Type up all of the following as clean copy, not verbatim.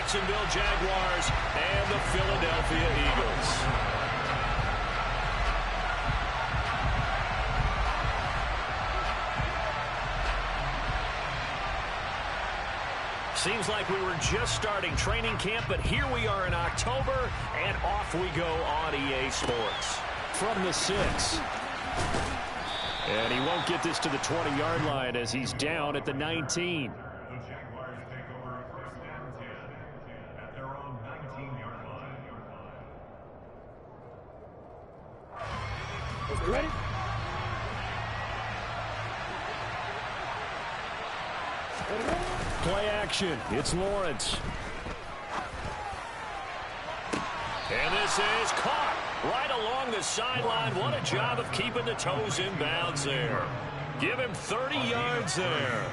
Jacksonville Jaguars and the Philadelphia Eagles. Seems like we were just starting training camp, but here we are in October, and off we go on EA Sports. From the 6. And he won't get this to the 20-yard line as he's down at the 19. The Jaguars take over first and 10 at their own 19-yard line. Ready? Play action. It's Lawrence. And this is caught right along the sideline. What a job of keeping the toes in bounds there. Give him 30 yards there.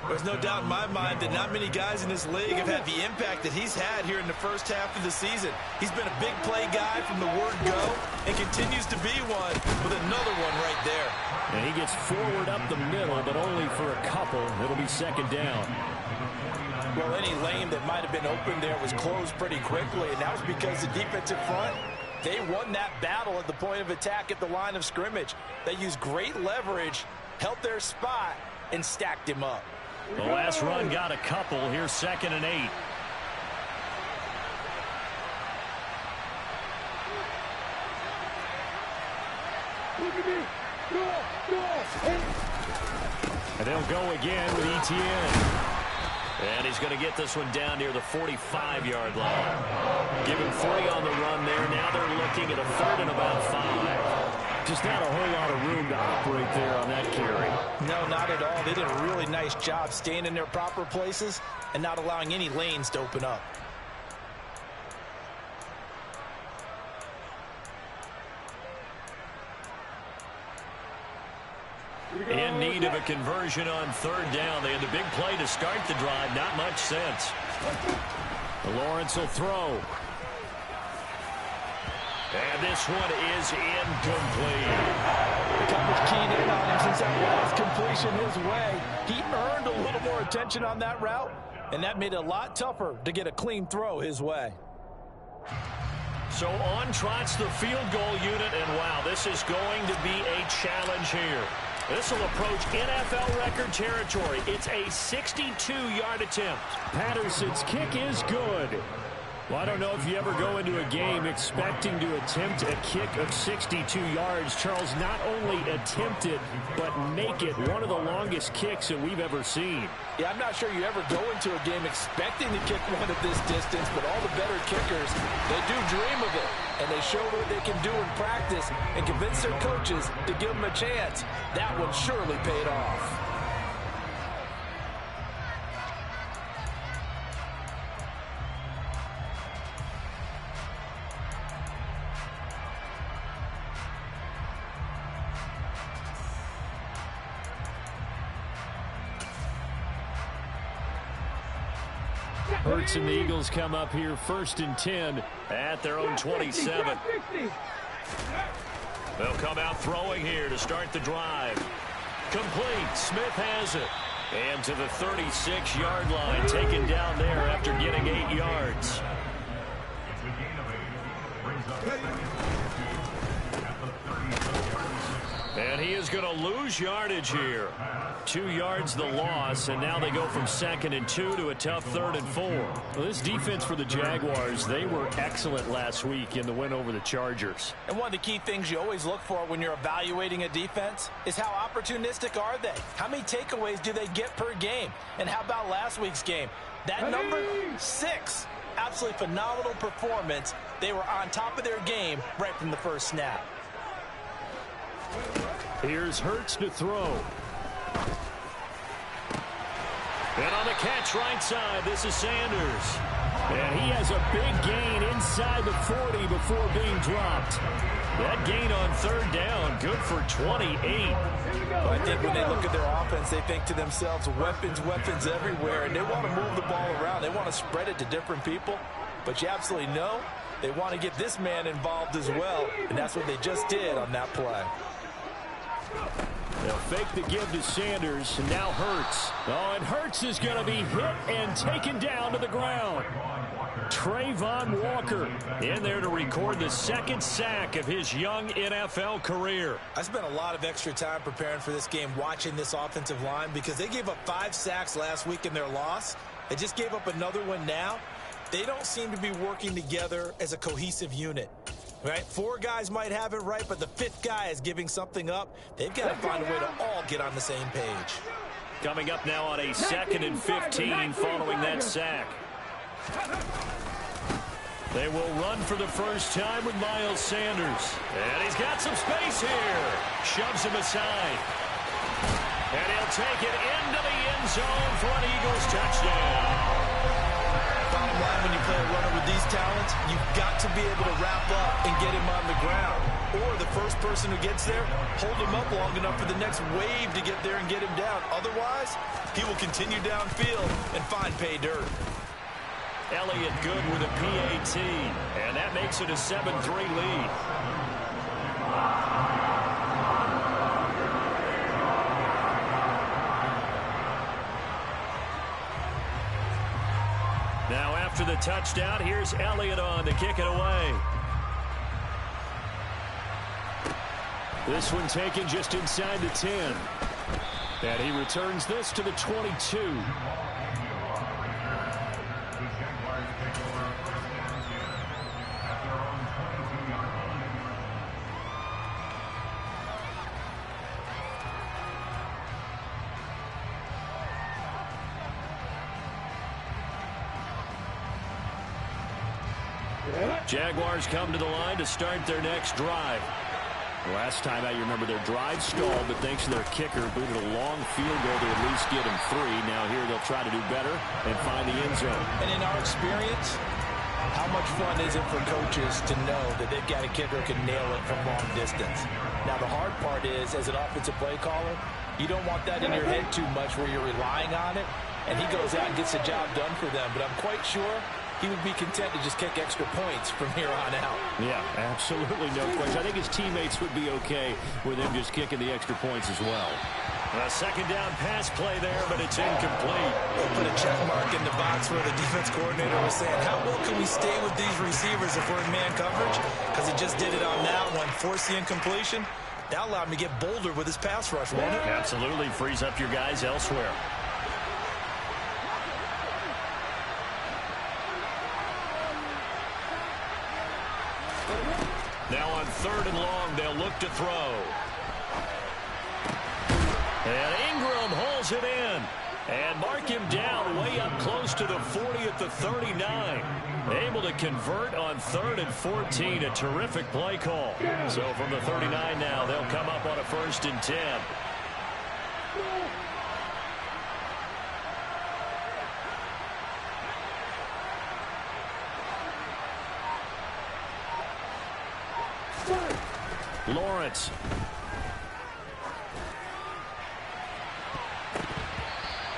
There's no doubt in my mind that not many guys in this league have had the impact that he's had here in the first half of the season. He's been a big play guy from the word go and continues to be one with another one right there. And he gets forward up the middle, but only for a couple. It'll be second down. Well, any lane that might have been open there was closed pretty quickly, and that was because the defensive front, they won that battle at the point of attack at the line of scrimmage. They used great leverage, held their spot, and stacked him up. The last run got a couple. Here's 2nd and 8. And they'll go again with ETN. And he's going to get this one down near the 45-yard line. Give him 3 on the run there. Now they're looking at a 3rd and about 5. Just not a whole lot of room to operate there on that carry. No, not at all. They did a really nice job staying in their proper places and not allowing any lanes to open up. In need of a conversion on 3rd down. They had the big play to start the drive. Not much sense. Lawrence will throw. And this one is incomplete. The coverage keyed in on him since that last completion his way. He earned a little more attention on that route, and that made it a lot tougher to get a clean throw his way. So on trots the field goal unit, and wow, this is going to be a challenge here. This will approach NFL record territory. It's a 62-yard attempt. Patterson's kick is good. Well, I don't know if you ever go into a game expecting to attempt a kick of 62 yards. Charles, not only attempt it, but make it one of the longest kicks that we've ever seen. Yeah, I'm not sure you ever go into a game expecting to kick one of this distance, but all the better kickers, they do dream of it. And they show what they can do in practice and convince their coaches to give them a chance. That one surely paid off. Hurts and the Eagles come up here 1st and 10 at their own 27. They'll come out throwing here to start the drive. Complete. Smith has it. And to the 36-yard line, taken down there after getting 8 yards. And he is going to lose yardage here. 2 yards the loss, and now they go from 2nd and 2 to a tough 3rd and 4. Well, this defense for the Jaguars, they were excellent last week in the win over the Chargers. And one of the key things you always look for when you're evaluating a defense is how opportunistic are they? How many takeaways do they get per game? And how about last week's game? That number 6. Absolutely phenomenal performance. They were on top of their game right from the first snap. Here's Hurts to throw. And on the catch right side, this is Sanders. And he has a big gain inside the 40 before being dropped. That gain on 3rd down, good for 28. Well, I think when they look at their offense, they think to themselves, weapons, weapons everywhere, and they want to move the ball around. They want to spread it to different people. But you absolutely know they want to get this man involved as well, and that's what they just did on that play. They'll fake the give to Sanders, and now Hurts. Oh, and Hurts is going to be hit and taken down to the ground. Trayvon Walker in there to record the second sack of his young NFL career. I spent a lot of extra time preparing for this game watching this offensive line because they gave up 5 sacks last week in their loss. They just gave up another one now. They don't seem to be working together as a cohesive unit. Right? 4 guys might have it right, but the 5th guy is giving something up. They've got to find a way to all get on the same page. Coming up now on a 2nd and 15 following that sack. They will run for the first time with Miles Sanders. And he's got some space here. Shoves him aside. And he'll take it into the end zone for an Eagles touchdown. Bottom line, when you play a runner with these talents, you've got to be able to wrap up and get him on the ground. Or the first person who gets there, hold him up long enough for the next wave to get there and get him down. Otherwise, he will continue downfield and find pay dirt. Elliott good with a PAT, and that makes it a 7-3 lead. Now after the touchdown, here's Elliott on to kick it away. This one taken just inside the 10. And he returns this to the 22. Jaguars come to the line to start their next drive. Last time out, you remember their drive stalled, but thanks to their kicker, booted a long field goal to at least get him 3. Now here they'll try to do better and find the end zone. And in our experience, how much fun is it for coaches to know that they've got a kicker who can nail it from long distance? Now the hard part is, as an offensive play caller, you don't want that in your head too much where you're relying on it, and he goes out and gets the job done for them. But I'm quite sure he would be content to just kick extra points from here on out. Yeah, absolutely no question. I think his teammates would be okay with him just kicking the extra points as well. A second down pass play there, but it's incomplete. They'll put a check mark in the box where the defense coordinator was saying, how well can we stay with these receivers if we're in man coverage? Because he just did it on that one. Force the incompletion. That allowed him to get bolder with his pass rush, won't it? Absolutely. Frees up your guys elsewhere. Now on 3rd and long, they'll look to throw. And Ingram hauls it in. And mark him down way up close to the 40 at the 39. Able to convert on 3rd and 14. A terrific play call. So from the 39 now, they'll come up on a 1st and 10. Lawrence.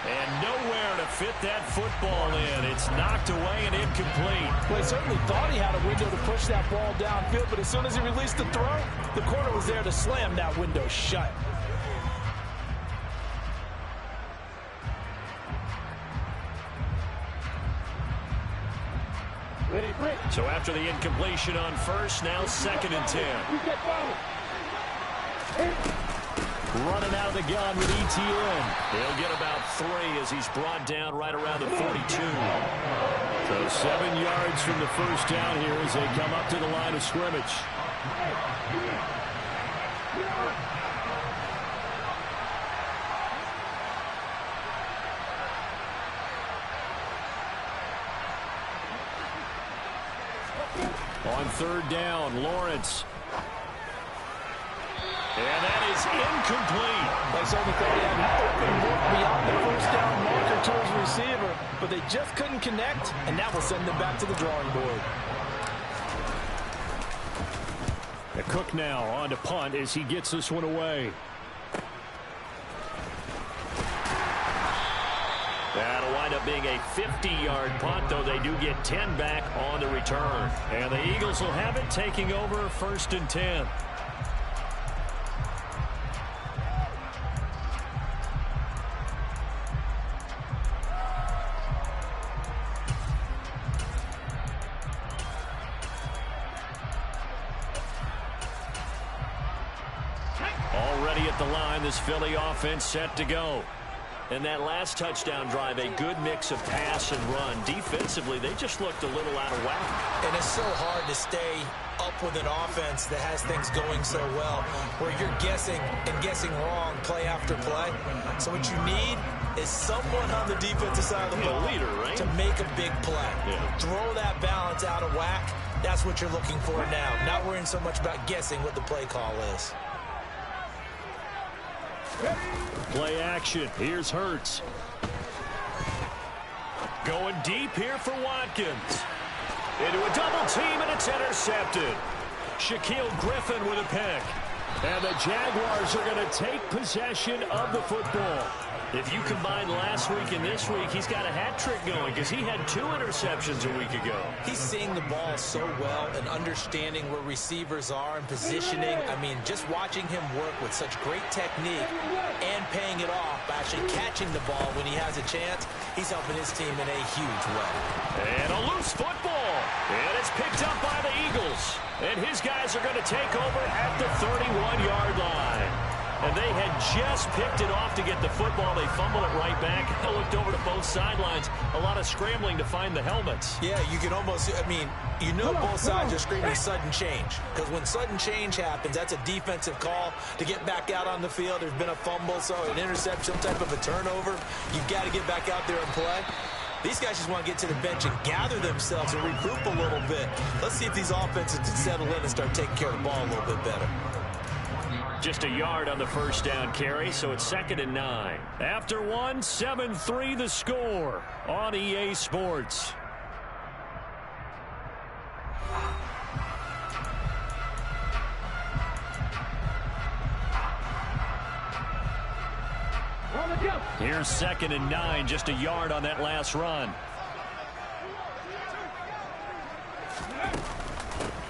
And nowhere to fit that football in. It's knocked away and incomplete. Well, he certainly thought he had a window to push that ball downfield, but as soon as he released the throw, the corner was there to slam that window shut. So after the incompletion on 1st, now 2nd and 10. Running out of the gun with ETN. He'll get about 3 as he's brought down right around the 42. So 7 yards from the first down here as they come up to the line of scrimmage. On 3rd down, Lawrence. And that is incomplete. They certainly thought he had an open look beyond the first down marker to his receiver, but they just couldn't connect, and that will send them back to the drawing board. The Cook now on to punt as he gets this one away. That'll wind up being a 50-yard punt, though they do get 10 back on the return. And the Eagles will have it, taking over 1st and 10. ready at the line. This Philly offense set to go. And that last touchdown drive, a good mix of pass and run. Defensively, they just looked a little out of whack. And it's so hard to stay up with an offense that has things going so well, where you're guessing and guessing wrong play after play. So what you need is someone on the defensive side of the ball leader, right? to make a big play. Yeah. Throw that balance out of whack. That's what you're looking for now. Not worrying so much about guessing what the play call is. Play action. Here's HEADZz. Going deep here for Watkins. Into a double team, and it's intercepted. Shaquille Griffin with a pick. And the Jaguars are going to take possession of the football. If you combine last week and this week, he's got a hat trick going because he had 2 interceptions a week ago. He's seeing the ball so well and understanding where receivers are and positioning. I mean, just watching him work with such great technique and paying it off by actually catching the ball when he has a chance, he's helping his team in a huge way. And a loose football. And it's picked up by the Eagles. And his guys are going to take over at the 31-yard line. And they had just picked it off to get the football. They fumbled it right back. I looked over to both sidelines. A lot of scrambling to find the helmets. Yeah, you can almost, I mean, you know both sides are screaming sudden change. Because when sudden change happens, that's a defensive call to get back out on the field. There's been a fumble, so an interception, some type of a turnover. You've got to get back out there and play. These guys just want to get to the bench and gather themselves and regroup a little bit. Let's see if these offenses can settle in and start taking care of the ball a little bit better. Just a yard on the first down carry, so it's 2nd and 9. After 1, 7-3 the score on EA Sports. Here's 2nd and 9, just a yard on that last run.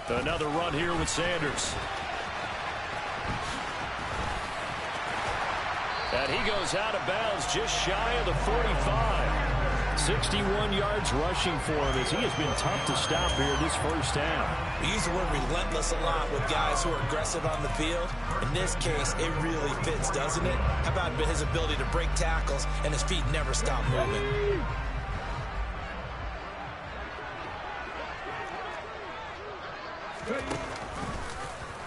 Another run here with Sanders. And he goes out of bounds just shy of the 45. 61 yards rushing for him as he has been tough to stop here this first half. We use the word relentless a lot with guys who are aggressive on the field. In this case, it really fits, doesn't it? How about his ability to break tackles and his feet never stop moving?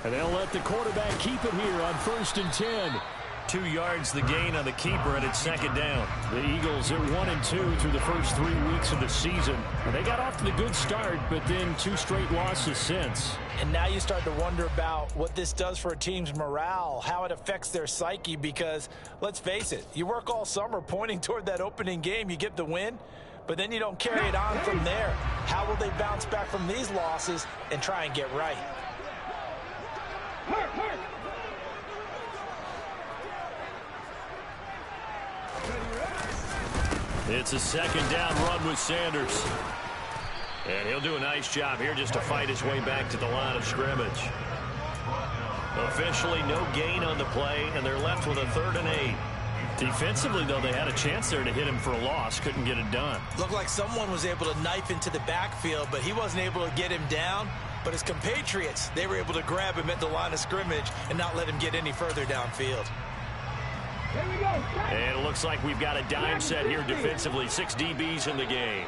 And they'll let the quarterback keep it here on 1st and 10. 2 yards the gain on the keeper, and it's 2nd down. The Eagles at 1-2 through the first 3 weeks of the season. And they got off to the good start, but then 2 straight losses since. And now you start to wonder about what this does for a team's morale, how it affects their psyche, because let's face it, you work all summer pointing toward that opening game, you get the win, but then you don't carry it on from there. How will they bounce back from these losses and try and get right? It's a 2nd down run with Sanders. And he'll do a nice job here just to fight his way back to the line of scrimmage. Officially no gain on the play, and they're left with a 3rd and 8. Defensively, though, they had a chance there to hit him for a loss. Couldn't get it done. Looked like someone was able to knife into the backfield, but he wasn't able to get him down. But his compatriots, they were able to grab him at the line of scrimmage and not let him get any further downfield. And it looks like we've got a dime set here defensively. 6 DBs in the game.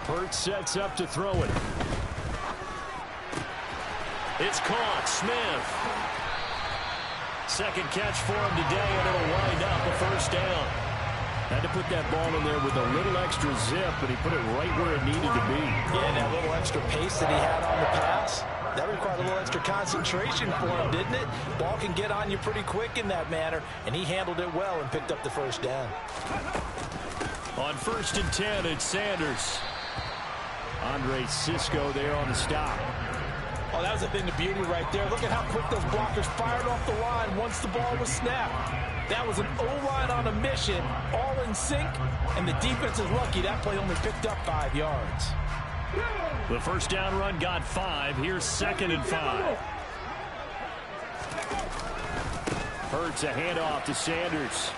HEADZz sets up to throw it. It's caught. Smith. 2nd catch for him today, and it'll wind up a 1st down. Had to put that ball in there with a little extra zip, but he put it right where it needed to be. Yeah, and that little extra pace that he had on the pass, that required a little extra concentration for him, didn't it? Ball can get on you pretty quick in that manner, and he handled it well and picked up the 1st down. On 1st and 10, it's Sanders. Andre Cisco there on the stop. Oh, that was a thing of beauty right there. Look at how quick those blockers fired off the line once the ball was snapped. That was an O-line on a mission, all in sync, and the defense is lucky that play only picked up 5 yards. The 1st down run got 5. Here's 2nd and 5. HEADZz a handoff to Sanders.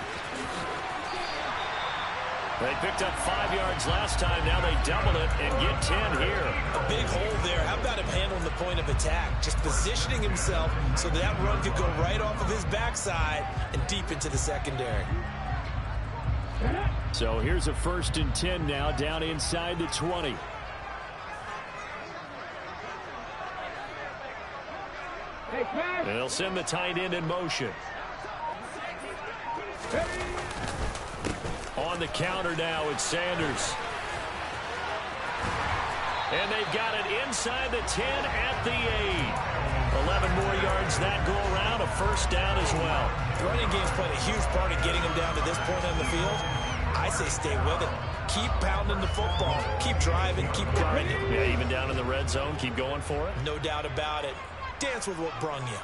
They picked up 5 yards last time. Now they double it and get 10 here. A big hole there. How about him handling the point of attack? Just positioning himself so that run could go right off of his backside and deep into the secondary. So here's a 1st and 10 now, down inside the 20. They'll send the tight end in motion. On the counter now, it's Sanders. And they've got it inside the 10 at the 8. 11 more yards that go around, a 1st down as well. The running game's played a huge part in getting them down to this point on the field. I say stay with it. Keep pounding the football. Keep driving. Keep grinding. Yeah, even down in the red zone, keep going for it. No doubt about it. Dance with what brung you.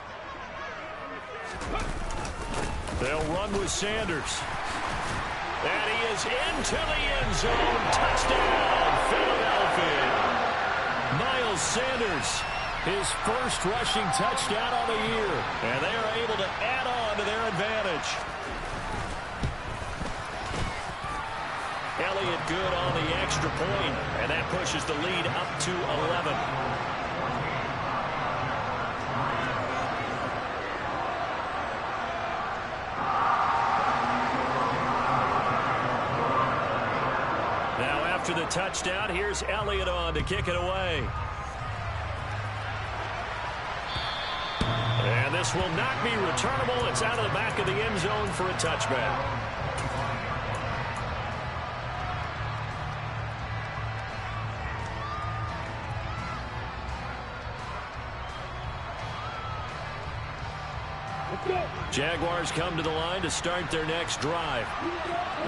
They'll run with Sanders. And he is into the end zone. Touchdown, Philadelphia. Miles Sanders, his 1st rushing touchdown on the year. And they are able to add on to their advantage. Elliott good on the extra point, and that pushes the lead up to 11. Now after the touchdown, here's Elliott on to kick it away. And this will not be returnable. It's out of the back of the end zone for a touchback. Jaguars come to the line to start their next drive.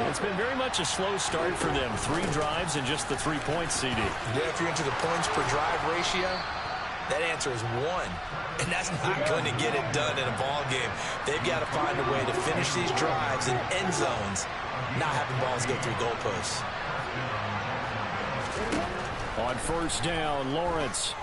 It's been very much a slow start for them. 3 drives and just the 3 points, CD. Yeah, if you're into the points per drive ratio, that answer is 1. And that's not going to get it done in a ball game. They've got to find a way to finish these drives in end zones, not having balls go through goalposts. On 1st down, Lawrence.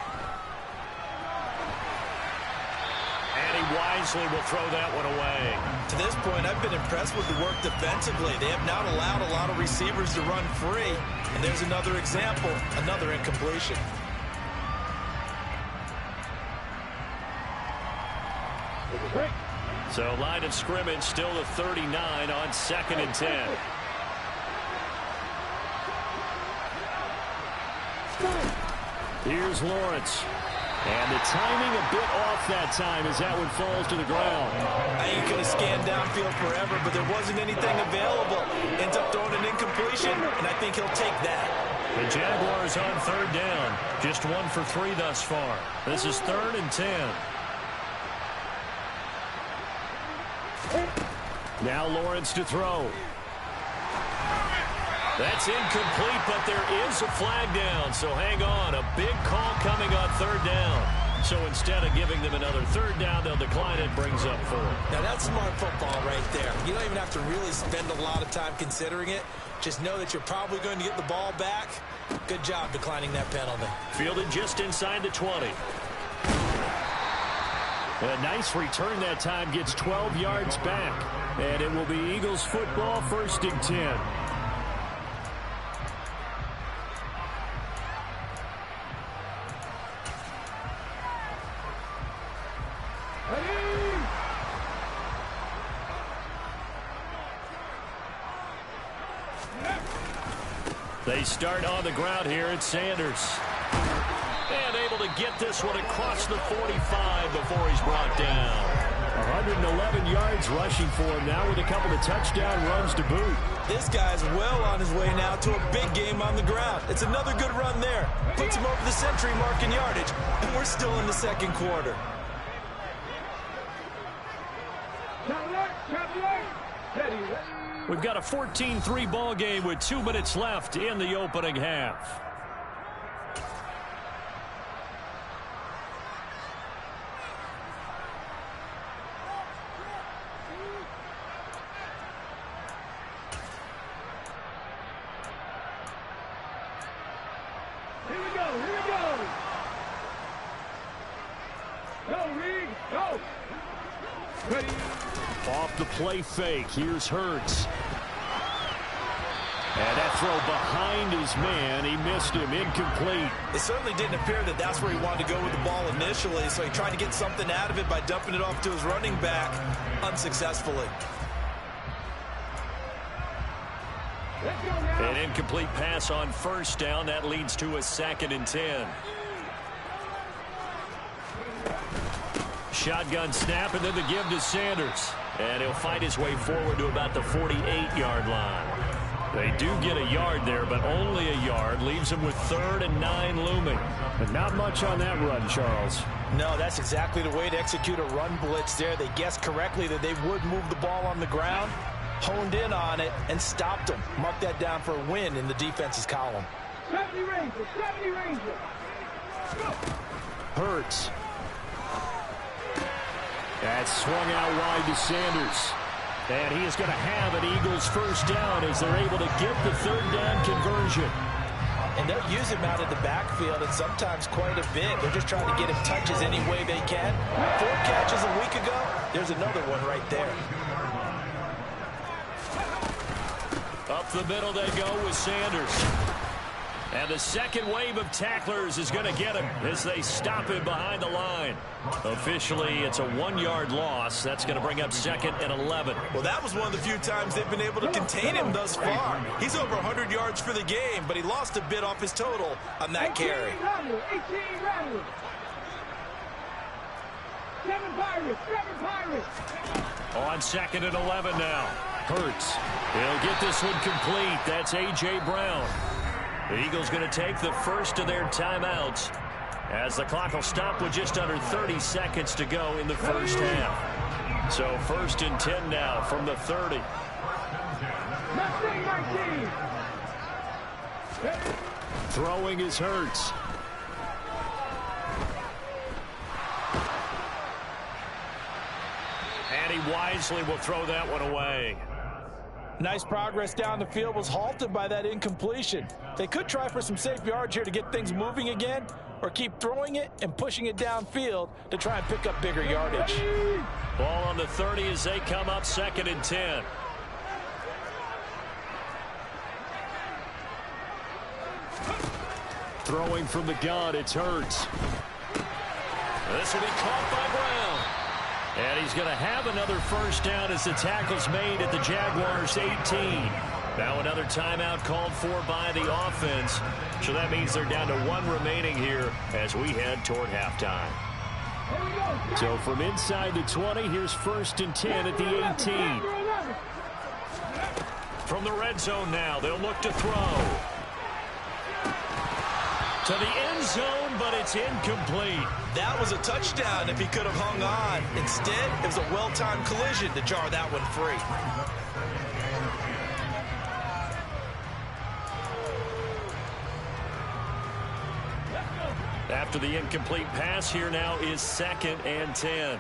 And he wisely will throw that one away. To this point, I've been impressed with the work defensively. They have not allowed a lot of receivers to run free. And there's another example, another incompletion. So line of scrimmage still the 39 on 2nd and 10. Here's Lawrence. And the timing a bit off that time as that one falls to the ground. I ain't going to scan downfield forever, but there wasn't anything available. Ends up throwing an incompletion, and I think he'll take that. The Jaguars on 3rd down. Just 1 for 3 thus far. This is 3rd and 10. Now Lawrence to throw. That's incomplete, but there is a flag down, so hang on. A big call coming on 3rd down. So instead of giving them another 3rd down, they'll decline it, brings up 4. Now that's smart football right there. You don't even have to really spend a lot of time considering it. Just know that you're probably going to get the ball back. Good job declining that penalty. Fielded just inside the 20. A nice return that time, gets 12 yards back. And it will be Eagles football, 1st and 10. They start on the ground here at Sanders. And able to get this one across the 45 before he's brought down. 111 yards rushing for him now with a couple of touchdown runs to boot. This guy's well on his way now to a big game on the ground. It's another good run there. Puts him over the century mark in yardage. And we're still in the 2nd quarter. We've got a 14-3 ball game with 2 minutes left in the opening half. Here we go. Go, Reed, go. Ready. Off the play fake, here's HEADZz. And throw behind his man. He missed him. Incomplete. It certainly didn't appear that that's where he wanted to go with the ball initially, so he tried to get something out of it by dumping it off to his running back unsuccessfully. An incomplete pass on first down. That leads to a 2nd and 10. Shotgun snap, and then the give to Sanders. And he'll fight his way forward to about the 48-yard line. They do get a yard there, but only a yard. Leaves them with 3rd and 9 looming. But not much on that run, Charles. No, that's exactly the way to execute a run blitz there. They guessed correctly that they would move the ball on the ground, honed in on it, and stopped them. Mark that down for a win in the defense's column. 70 Rangers, 70 Rangers. Hurts. That's swung out wide to Sanders. And he is going to have an Eagles first down as they're able to get the 3rd down conversion. And they'll use him out of the backfield, and sometimes quite a bit. They're just trying to get him touches any way they can. 4 catches a week ago. There's another one right there. Up the middle they go with Sanders. And the second wave of tacklers is going to get him as they stop him behind the line. Officially, it's a 1-yard loss. That's going to bring up 2nd and 11. Well, that was one of the few times they've been able to contain him thus far. He's over 100 yards for the game, but he lost a bit off his total on that carry. 18 Rattlers. 7 Pirates, 7 Pirates. On 2nd and 11 now. Hurts. He'll get this one complete. That's A.J. Brown. The Eagles going to take the first of their timeouts as the clock will stop with just under 30 seconds to go in the first half. So 1st and 10 now from the 30. Throwing is Hurts. And he wisely will throw that one away. Nice progress down the field was halted by that incompletion. They could try for some safe yards here to get things moving again, or keep throwing it and pushing it downfield to try and pick up bigger yardage. Ball on the 30 as they come up 2nd and 10. Throwing from the gun, it's Hurts. This will be caught by Brown. And he's going to have another first down as the tackle's made at the Jaguars' 18. Now another timeout called for by the offense. So that means they're down to 1 remaining here as we head toward halftime. So from inside the 20, here's 1st and 10 at the 18. From the red zone now, they'll look to throw. To the end zone, but it's incomplete. That was a touchdown if he could have hung on. Instead, it was a well-timed collision to jar that one free. After the incomplete pass, here now is 2nd and 10.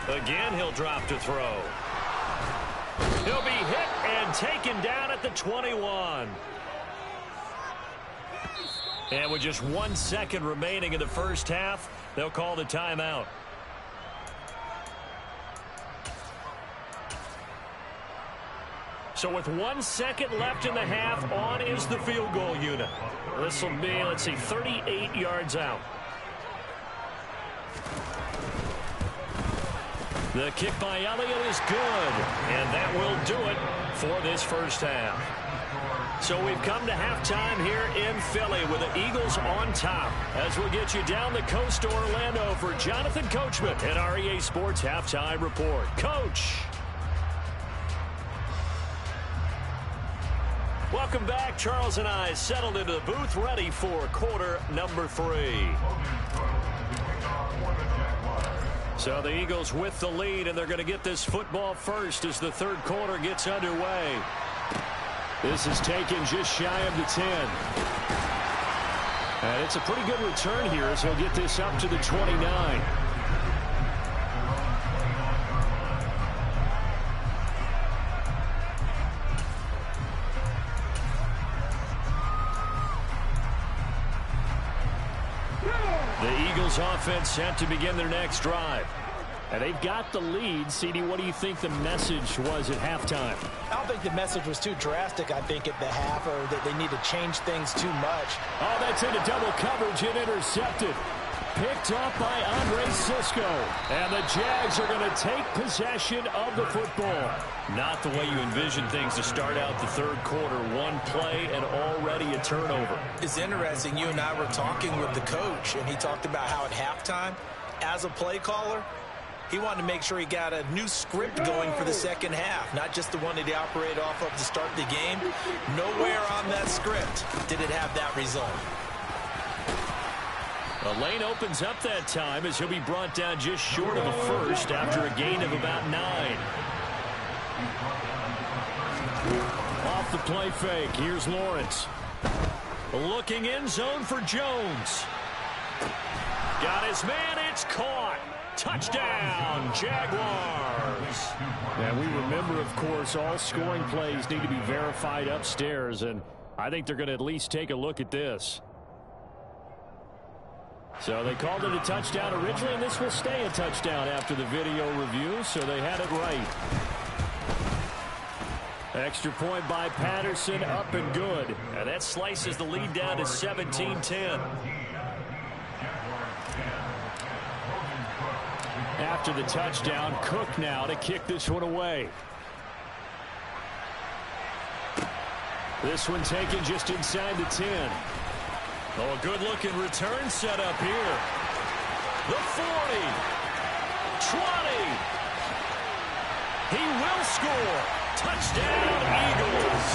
Again, he'll drop to throw. He'll be hit and taken down at the 21. And with just 1 second remaining in the first half, they'll call the timeout. So with 1 second left in the half, on is the field goal unit. This will be, let's see, 38 yards out. The kick by Elliott is good, and that will do it for this first half. So we've come to halftime here in Philly with the Eagles on top. As we'll get you down the coast to Orlando for Jonathan Coachman at our EA Sports Halftime Report. Coach. Welcome back. Charles and I settled into the booth ready for quarter number 3. So the Eagles with the lead, and they're going to get this football first as the third quarter gets underway. This is taken just shy of the 10. And it's a pretty good return here as he'll get this up to the 29. The Eagles offense set to begin their next drive. And they've got the lead. CD, what do you think the message was at halftime? I don't think the message was too drastic, I think, at the half, or that they need to change things too much. Oh, that's into double coverage and intercepted. Picked up by Andre Cisco. And the Jags are going to take possession of the football. Not the way you envision things to start out the third quarter. One play and already a turnover. It's interesting. You and I were talking with the coach, and he talked about how at halftime, as a play caller, he wanted to make sure he got a new script going for the second half, not just the one that he operated off of to start the game. Nowhere on that script did it have that result. The lane opens up that time as he'll be brought down just short of the first after a gain of about 9. Off the play fake, here's Lawrence. Looking in zone for Jones. Got his man, it's caught. Touchdown, Jaguars. And we remember, of course, all scoring plays need to be verified upstairs, and I think they're going to at least take a look at this. So they called it a touchdown originally, and this will stay a touchdown after the video review, so they had it right. Extra point by Patterson, up and good. And that slices the lead down to 17-10. After the touchdown, Cook now to kick this one away. This one taken just inside the 10. Oh, a good-looking return set up here. The 40. 20. He will score. Touchdown, Eagles.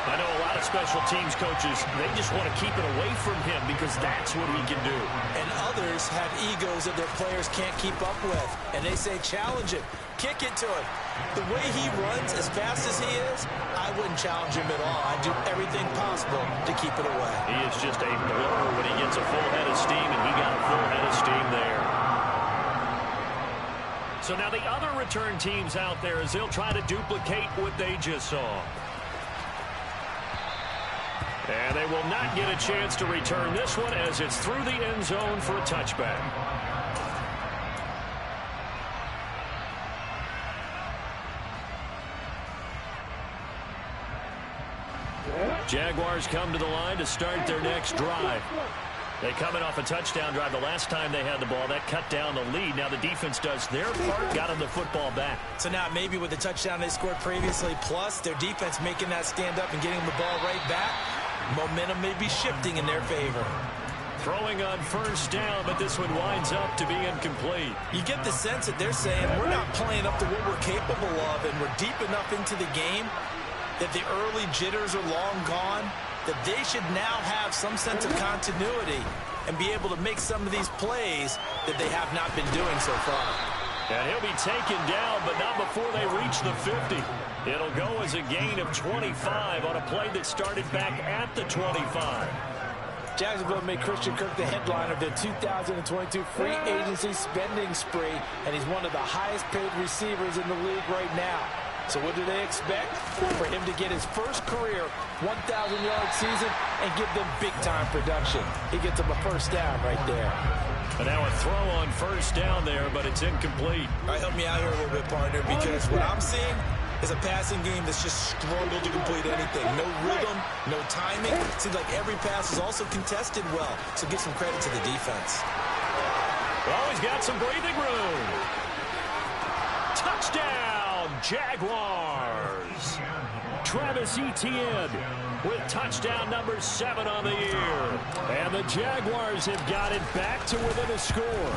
I know a lot of special teams coaches, they just want to keep it away from him because that's what he can do. And others have egos that their players can't keep up with. And they say, challenge him. Kick it to him. The way he runs as fast as he is, I wouldn't challenge him at all. I'd do everything possible to keep it away. He is just a blur when he gets a full head of steam, and he got a full head of steam there. So now the other return teams out there as they'll try to duplicate what they just saw. And they will not get a chance to return this one as it's through the end zone for a touchback. Jaguars come to the line to start their next drive. They coming off a touchdown drive the last time they had the ball. That cut down the lead. Now the defense does their part, got them the football back. So now maybe with the touchdown they scored previously, plus their defense making that stand up and getting the ball right back, momentum may be shifting in their favor. Throwing on first down, but this one winds up to be incomplete. You get the sense that they're saying we're not playing up to what we're capable of, and we're deep enough into the game that the early jitters are long gone, that they should now have some sense of continuity and be able to make some of these plays that they have not been doing so far. And he'll be taken down, but not before they reach the 50. It'll go as a gain of 25 on a play that started back at the 25. Jacksonville made Christian Kirk the headline of their 2022 free agency spending spree, and he's one of the highest paid receivers in the league right now. So what do they expect? For him to get his first career 1,000-yard season and give them big-time production. He gets them a first down right there. And now a throw on first down there, but it's incomplete. All right, help me out here a little bit, partner, because what I'm seeing is a passing game that's just struggled to complete anything. No rhythm, no timing. Seems like every pass is also contested well. So give some credit to the defense. Well, he's got some breathing room. Touchdown, Jaguars. Travis Etienne with touchdown number 7 on the year. And the Jaguars have got it back to within a score.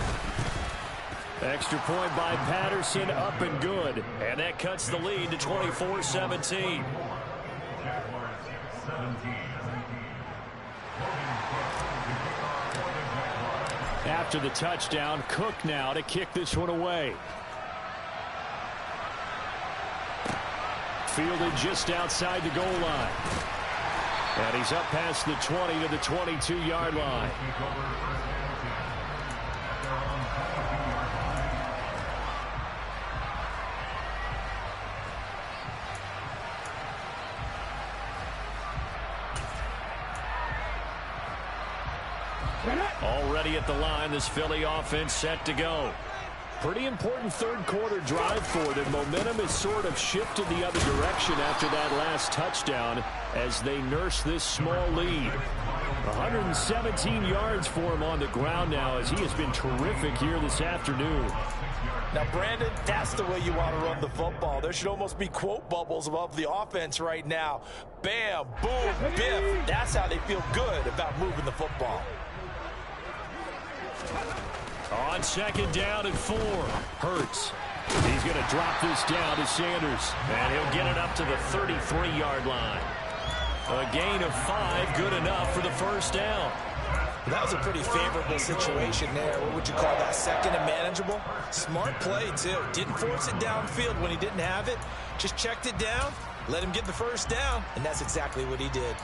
Extra point by Patterson, up and good. And that cuts the lead to 24-17. After the touchdown, Cook now to kick this one away. Fielded just outside the goal line. And he's up past the 20 to the 22-yard line. Already ready at the line. This Philly offense set to go. Pretty important third quarter drive for them. Momentum has sort of shifted the other direction after that last touchdown as they nurse this small lead. 117 yards for him on the ground now as he has been terrific here this afternoon. Now, Brandon, that's the way you want to run the football. There should almost be quote bubbles above the offense right now. Bam, boom, biff. That's how they feel good about moving the football. On second down and 4, Hurts. He's going to drop this down to Sanders, and he'll get it up to the 33-yard line. A gain of 5, good enough for the first down. That was a pretty favorable situation there. What would you call that? Second and manageable? Smart play, too. Didn't force it downfield when he didn't have it. Just checked it down, let him get the first down, and that's exactly what he did.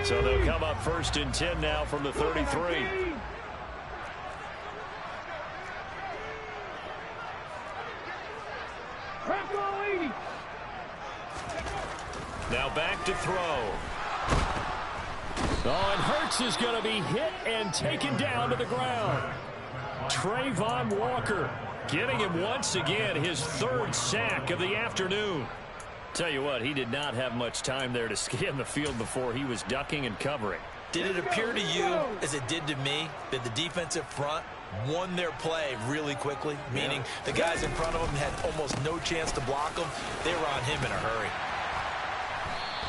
So they'll come up first and 10 now from the 33. Now back to throw. Oh, and Hurts is going to be hit and taken down to the ground. Trayvon Walker getting him once again his 3rd sack of the afternoon. Tell you what, he did not have much time there to scan the field before he was ducking and covering. Did it appear to you, as it did to me, that the defensive front won their play really quickly? Meaning the guys in front of them had almost no chance to block him. They were on him in a hurry.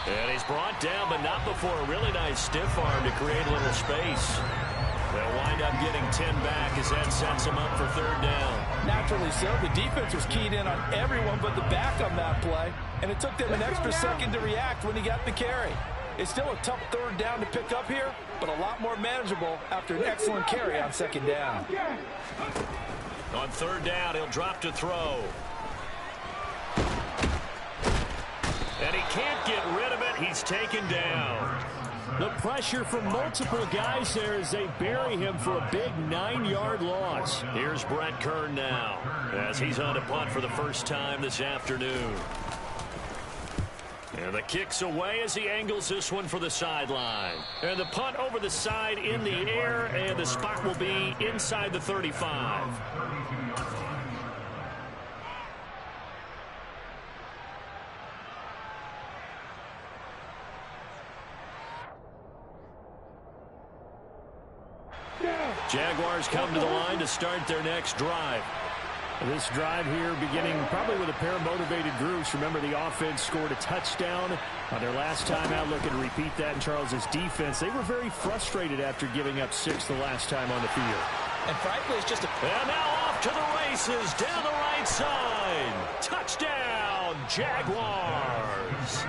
And he's brought down, but not before a really nice stiff arm to create a little space. They'll wind up getting 10 back as that sets them up for 3rd down. Naturally so. The defense was keyed in on everyone but the back on that play, and it took them an extra second to react when he got the carry. It's still a tough 3rd down to pick up here, but a lot more manageable after an excellent carry on 2nd down. On 3rd down, he'll drop to throw. And he can't get rid of it. He's taken down. The pressure from multiple guys there as they bury him for a big 9-yard loss. Here's Brett Kern now as he's on a punt for the first time this afternoon. And the kick's away as he angles this one for the sideline. And the punt over the side in the air, and the spot will be inside the 35. Jaguars come to the line to start their next drive. This drive here beginning probably with a pair of motivated groups. Remember, the offense scored a touchdown on their last time out. Looking to repeat that in Charles's defense. They were very frustrated after giving up 6 the last time on the field. And frankly, it's just a... And now off to the races down the right side. Touchdown, Jaguars.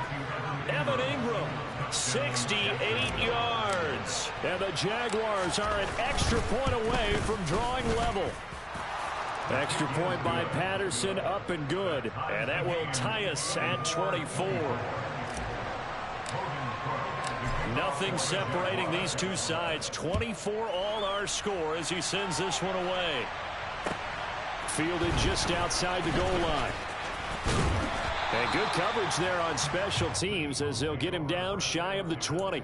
Evan Ingram, 68 yards. And the Jaguars are an extra point away from drawing level. Extra point by Patterson, up and good. And that will tie us at 24. Nothing separating these two sides. 24 all our score as he sends this one away. Fielded just outside the goal line. And good coverage there on special teams as they'll get him down shy of the 20.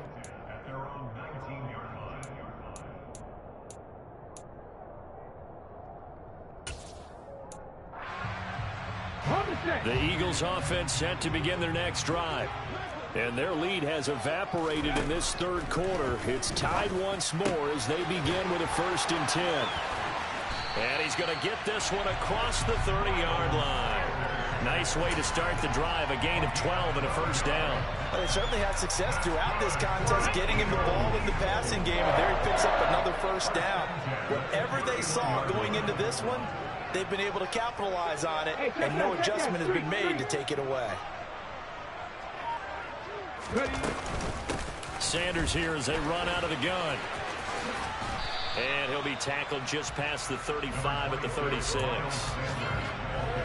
The Eagles offense set to begin their next drive. And their lead has evaporated in this 3rd quarter. It's tied once more as they begin with a 1st and 10. And he's going to get this one across the 30-yard line. Nice way to start the drive, a gain of 12 and a 1st down. Well, they certainly had success throughout this contest getting him the ball in the passing game, and there he picks up another 1st down. Whatever they saw going into this one, they've been able to capitalize on it, and no adjustment has been made to take it away. Sanders here as they run out of the gun. And he'll be tackled just past the 35 at the 36.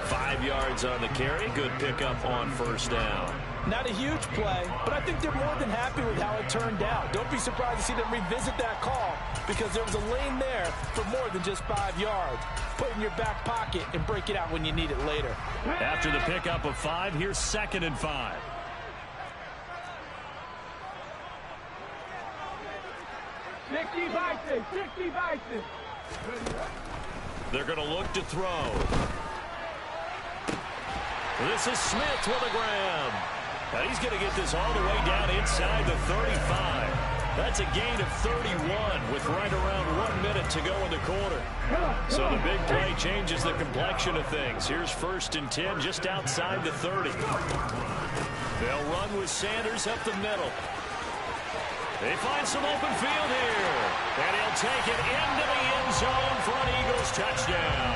5 yards on the carry. Good pickup on 1st down. Not a huge play, but I think they're more than happy with how it turned out. Don't be surprised to see them revisit that call because there was a lane there for more than just 5 yards. Put it in your back pocket and break it out when you need it later. After the pickup of 5, here's 2nd and 5. They're going to look to throw. This is Smith with a grab. And he's going to get this all the way down inside the 35. That's a gain of 31 with right around 1 minute to go in the quarter. So the big play changes the complexion of things. Here's 1st and 10 just outside the 30. They'll run with Sanders up the middle. They find some open field here. And he'll take it into the end zone for an Eagles touchdown.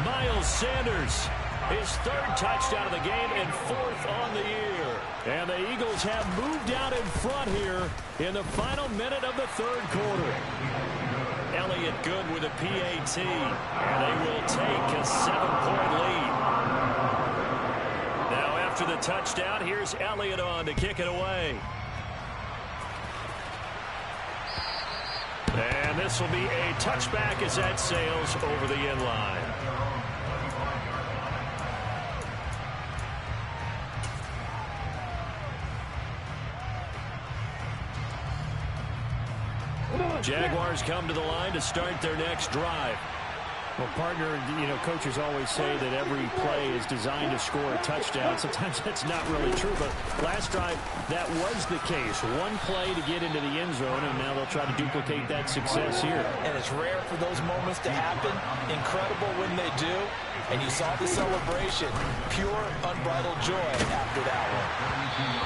Miles Sanders, his 3rd touchdown of the game and 4th on the year. And the Eagles have moved out in front here in the final minute of the 3rd quarter. Elliott good with a PAT. And they will take a 7-point lead. Now after the touchdown, here's Elliott on to kick it away. And this will be a touchback as that sails over the end line. Jaguars come to the line to start their next drive. Well, partner, coaches always say that every play is designed to score a touchdown. Sometimes that's not really true, but last drive, that was the case. One play to get into the end zone, and now they'll try to duplicate that success here. And it's rare for those moments to happen. Incredible when they do. And you saw the celebration. Pure, unbridled joy after that one.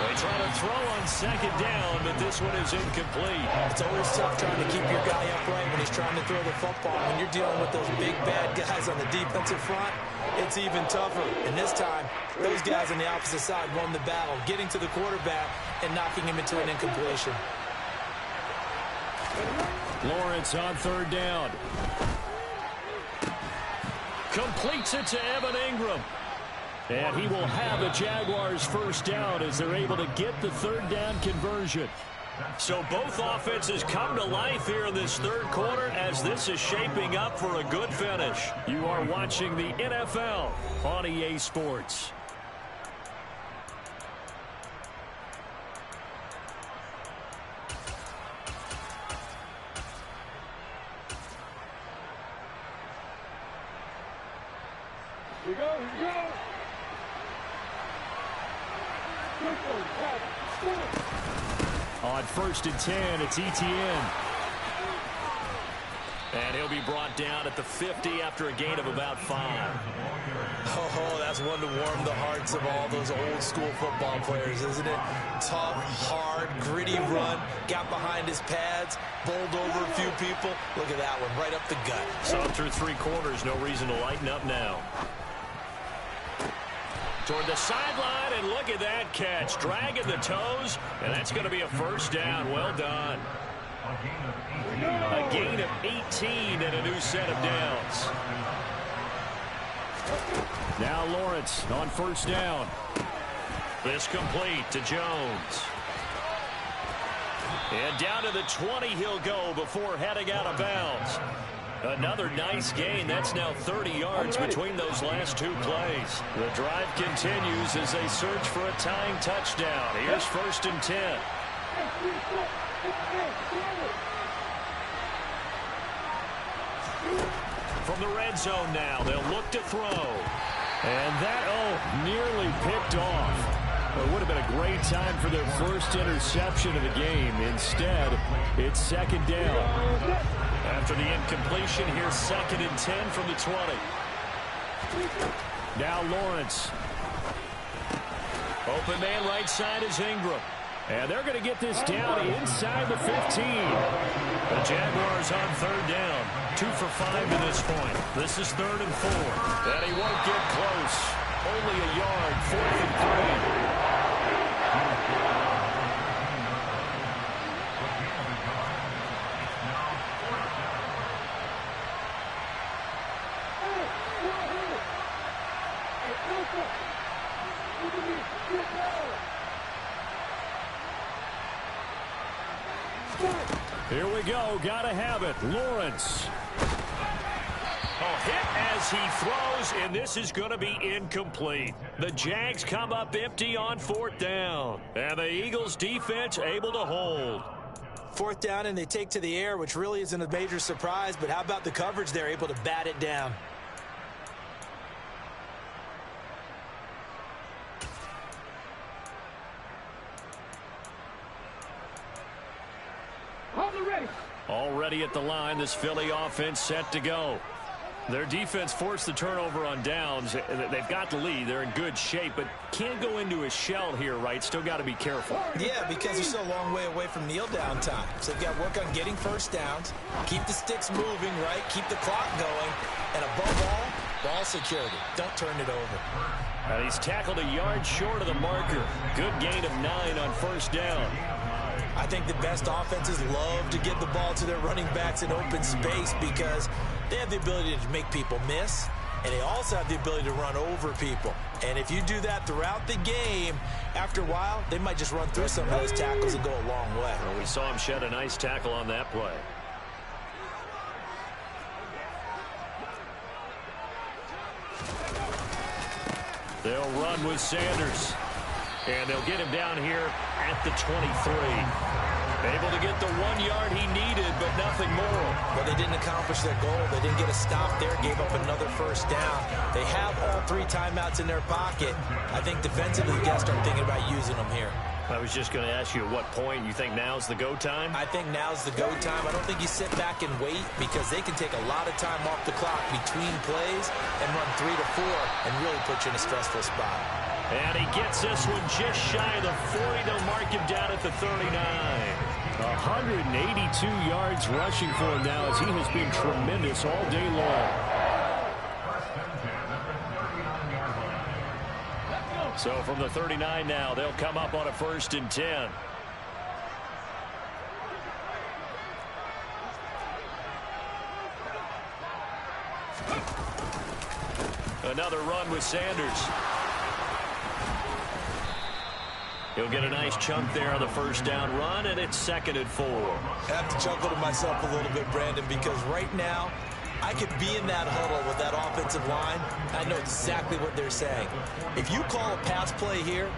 They try to throw on 2nd down, but this one is incomplete. It's always tough trying to keep your guy upright when he's trying to throw the football. When you're dealing with those big, bad guys on the defensive front, it's even tougher. And this time, those guys on the opposite side won the battle, getting to the quarterback and knocking him into an incompletion. Lawrence on 3rd down. Completes it to Evan Ingram. And he will have the Jaguars' 1st down as they're able to get the 3rd down conversion. So both offenses come to life here in this 3rd quarter as this is shaping up for a good finish. You are watching the NFL on EA Sports. Here we go. On 1st and 10, it's Etienne. And he'll be brought down at the 50 after a gain of about 5. Oh, that's one to warm the hearts of all those old school football players, isn't it? Tough, hard, gritty run, got behind his pads, bowled over a few people. Look at that one, right up the gut. So through 3 quarters, no reason to lighten up now. Toward the sideline, and look at that catch. Dragging the toes, and that's going to be a 1st down. Well done. A gain of 18 and a new set of downs. Now Lawrence on 1st down. This complete to Jones. And down to the 20 he'll go before heading out of bounds. Another nice gain. That's now 30 yards between those last 2 plays. The drive continues as they search for a tying touchdown. Here's 1st and 10. From the red zone now, they'll look to throw. And that, nearly picked off. It would have been a great time for their 1st interception of the game. Instead, it's 2nd down. After the incompletion, here's 2nd and 10 from the 20. Now Lawrence. Open man right side is Ingram. And they're going to get this down inside the 15. The Jaguars on 3rd down. 2 for 5 to this point. This is 3rd and 4. And he won't get close. Only a yard. 4th and 3. Here we go. Gotta have it. Lawrence. Hit as he throws, and this is going to be incomplete. The Jags come up empty on 4th down, and the Eagles defense able to hold. 4th down, and they take to the air, which really isn't a major surprise, but how about the coverage? They're able to bat it down. Already at the line, this Philly offense set to go. Their defense forced the turnover on downs. They've got the lead. They're in good shape, but can't go into a shell here, right? Still got to be careful. Yeah, because they're still a long way away from kneel down time. So they've got to work on getting first downs, keep the sticks moving, right? Keep the clock going, and above all, ball security. Don't turn it over. And he's tackled a yard short of the marker. Good gain of 9 on 1st down. I think the best offenses love to get the ball to their running backs in open space because they have the ability to make people miss, and they also have the ability to run over people. And if you do that throughout the game, after a while, they might just run through some of those tackles and go a long way. Well, we saw him shed a nice tackle on that play. They'll run with Sanders. And they'll get him down here at the 23. Able to get the 1 yard he needed, but nothing more. Well, they didn't accomplish their goal. They didn't get a stop there, gave up another 1st down. They have all 3 timeouts in their pocket. I think defensively, you got to start thinking about using them here. I was just going to ask you at what point you think now's the go time? I think now's the go time. I don't think you sit back and wait because they can take a lot of time off the clock between plays and run 3 to 4 and really put you in a stressful spot. And he gets this one just shy of the 40. They'll mark him down at the 39. 182 yards rushing for him now as he has been tremendous all day long. So from the 39 now, they'll come up on a 1st and 10. Another run with Sanders. He'll get a nice chunk there on the 1st down run, and it's 2nd and 4. I have to chuckle to myself a little bit, Brandon, because right now I could be in that huddle with that offensive line. I know exactly what they're saying. If you call a pass play here,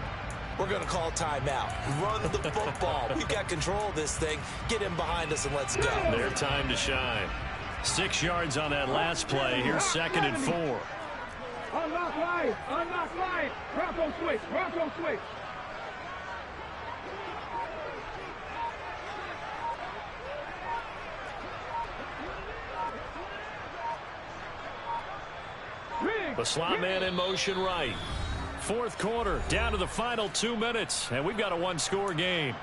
we're going to call timeout. Run the football. We've got control of this thing. Get him behind us and let's go. Their time to shine. 6 yards on that last play. Here's 2nd and 4. Unlock line. Unlock line. Bronco switch. Bronco switch. The slot man in motion right. 4th quarter, down to the final 2 minutes, and we've got a 1-score game.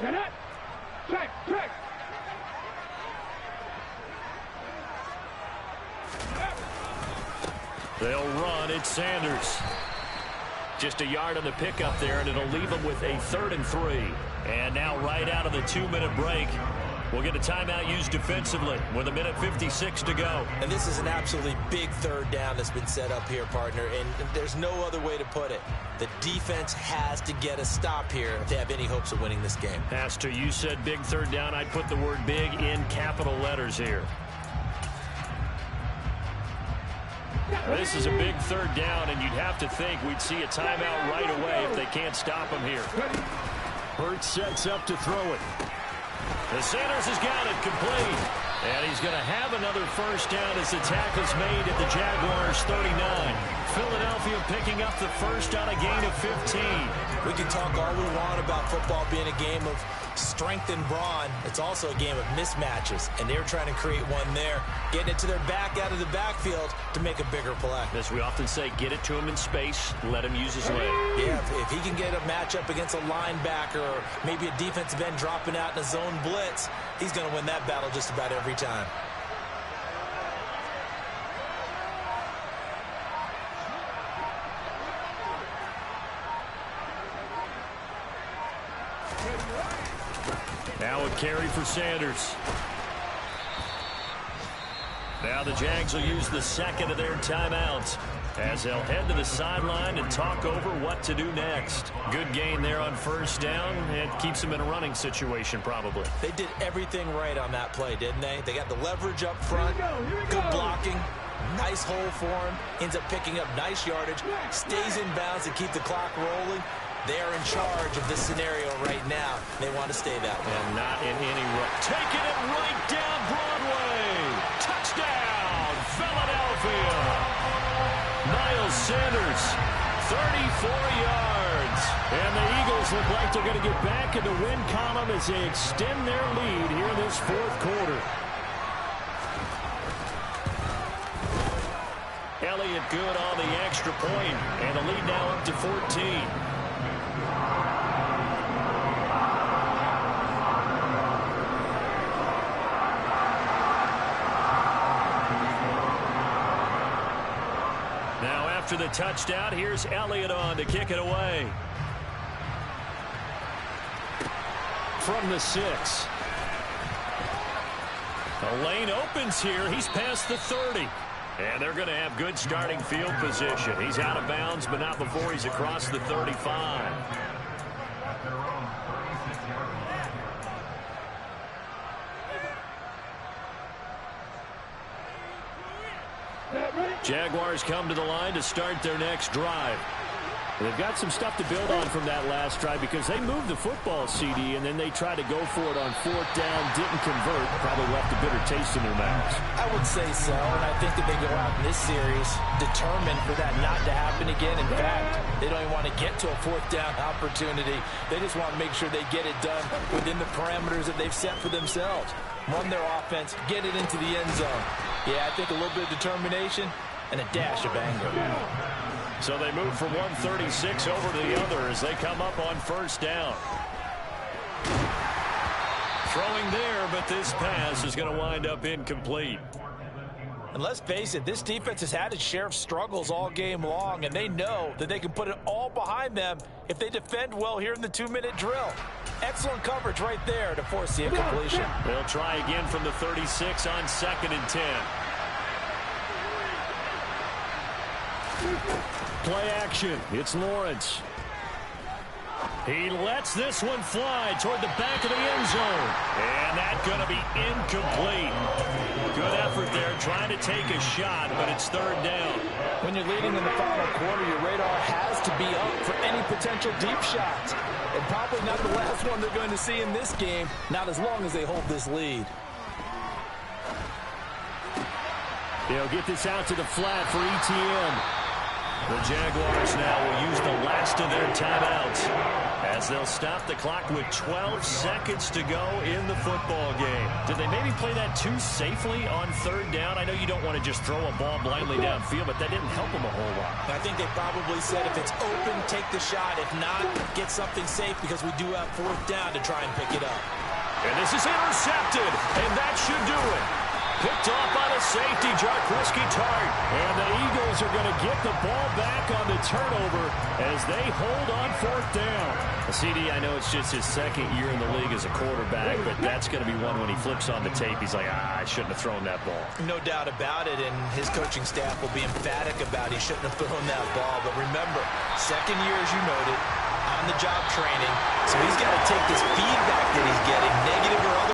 Get it. Check. They'll run. It's Sanders. Just a yard on the pickup there, and it'll leave them with a 3rd and 3. And now right out of the 2-minute break, we'll get a timeout used defensively with 1:56 to go. And this is an absolutely big 3rd down that's been set up here, partner, and there's no other way to put it. The defense has to get a stop here if they have any hopes of winning this game. Pastor, you said big 3rd down. I'd put the word big in capital letters here. This is a big 3rd down, and you'd have to think we'd see a timeout right away if they can't stop him here. Hurts sets up to throw it. The Sanders has got it complete. And he's going to have another 1st down as the tackle's made at the Jaguars' 39. Philadelphia picking up the 1st on a gain of 15. We can talk all we want about football being a game of strength and brawn. It's also a game of mismatches, and they're trying to create one there, getting it to their back out of the backfield to make a bigger play. As we often say, get it to him in space, let him use his leg. Yeah, if he can get a matchup against a linebacker or maybe a defensive end dropping out in a zone blitz, he's going to win that battle just about every time. Now a carry for Sanders. Now the Jags will use the second of their timeouts as they'll head to the sideline and talk over what to do next. Good gain there on first down. It keeps them in a running situation probably. They did everything right on that play, didn't they? They got the leverage up front, good blocking, nice hole for him, ends up picking up nice yardage, stays in bounds to keep the clock rolling. They are in charge of this scenario right now. They want to stay that way. And not in any rush. Taking it right down Broadway. Touchdown, Philadelphia. Miles Sanders, 34 yards. And the Eagles look like they're going to get back in the win column as they extend their lead here in this fourth quarter. Elliott good on the extra point, and the lead now up to 14. Now after the touchdown, here's Elliott on to kick it away. From the 6. The lane opens here. He's past the 30. And they're going to have good starting field position. He's out of bounds, but not before he's across the 35. Jaguars come to the line to start their next drive. They've got some stuff to build on from that last drive because they moved the football, CD, and then they tried to go for it on fourth down, didn't convert, probably left a bitter taste in their mouths. I would say so, and I think that they go out in this series determined for that not to happen again. In fact, they don't even want to get to a fourth down opportunity. They just want to make sure they get it done within the parameters that they've set for themselves. Run their offense, get it into the end zone. Yeah, I think a little bit of determination and a dash of anger. So they move from 136 over to the other as they come up on first down. Throwing there, but this pass is going to wind up incomplete. And let's face it, this defense has had its share of struggles all game long, and they know that they can put it all behind them if they defend well here in the 2-minute drill. Excellent coverage right there to force the incompletion. They'll try again from the 36 on 2nd and 10. Play action. It's Lawrence. He lets this one fly toward the back of the end zone. And that's going to be incomplete. Good effort there trying to take a shot, but it's third down. When you're leading in the final quarter, your radar has to be up for any potential deep shots. And probably not the last one they're going to see in this game, not as long as they hold this lead. They'll get this out to the flat for ETN. The Jaguars now will use the last of their timeouts as they'll stop the clock with 12 seconds to go in the football game. Did they maybe play that too safely on third down? I know you don't want to just throw a ball blindly downfield, but that didn't help them a whole lot. I think they probably said if it's open, take the shot. If not, get something safe because we do have fourth down to try and pick it up. And this is intercepted, and that should do it. Picked off by the safety, Jarkowski Tart. And the Eagles are going to get the ball back on the turnover as they hold on fourth down. CD, I know it's just his second year in the league as a quarterback, but that's going to be one when he flips on the tape. He's like, I shouldn't have thrown that ball. No doubt about it, and his coaching staff will be emphatic about he shouldn't have thrown that ball. But remember, second year, as you noted, on-the-job training, so he's got to take this feedback that he's getting, negative or otherwise.